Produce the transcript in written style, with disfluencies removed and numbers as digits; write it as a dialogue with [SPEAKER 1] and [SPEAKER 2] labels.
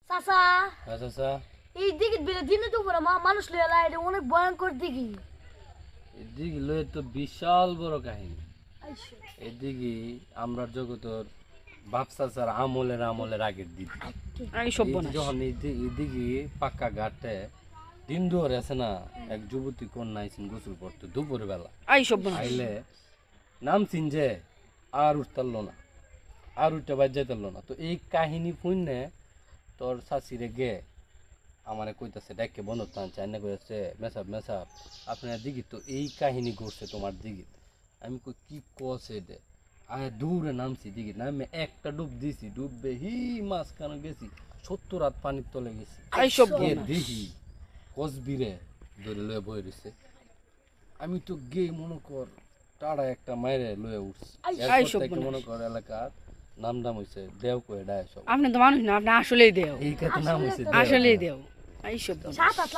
[SPEAKER 1] চাচা
[SPEAKER 2] আচ্ছা
[SPEAKER 1] এই দিকে দিনে তো পুরো মানুষ লইয়া লাই এটা অনেক ভয়ঙ্কর দিকে
[SPEAKER 2] এদিকে লয়ে তো বিশাল বড় কাহিনী।
[SPEAKER 1] আইসো
[SPEAKER 2] এদিকে আমরা জগতের বাপসাচার আমলের আগের দিকে
[SPEAKER 3] আই
[SPEAKER 2] এই
[SPEAKER 3] সর্বনাশ।
[SPEAKER 2] যখন এদিকে পাক্কা ঘাটে দিন দুয়ারে আছে না, এক যুবতী কন্যা আইসিন গোসল করতে দুপুর বেলা
[SPEAKER 3] আই সর্বনাশ।
[SPEAKER 2] আইলে নামছিন যে আর উঠতারলো না, আর উঠতে বাজ যাইতারলো না। তো এই কাহিনী শুনে তোর শাশিরে গে আমারে কইতাছে ডাইকে বন্ধ টানছে আইনা কইতাছে মেসাব আপনার দিকে তো এই কাহিনী ঘটছে তোমার দিকে। আমি কই কি কছে দে আয় দূরে নামছি দিকে নামে একটা ডুব দিছি, ডুববে হি মাছ কানো গেছি 70 রাত পানির তলে গেছি।
[SPEAKER 3] আই
[SPEAKER 2] গিয়ে
[SPEAKER 3] সর্বনাশ।
[SPEAKER 2] দেখি কসবিরে ধরে লয়ে বই রয়েছে। আমি তো গে মনে কর টাড়া একটা মাইরে লয়ে উঠছি।
[SPEAKER 3] আই
[SPEAKER 2] এরপর থেকে
[SPEAKER 3] সর্বনাশ।
[SPEAKER 2] মনে কর এলাকার নাম হইছে দেও কয়ে ডায় সব।
[SPEAKER 3] আপনি তো মানুষ না, আপনি আসলেই দেও,
[SPEAKER 2] এই কাতে নাম হইছে দেও।
[SPEAKER 3] আসলেই দেও। আই সর্বনাশ।
[SPEAKER 1] সাত আট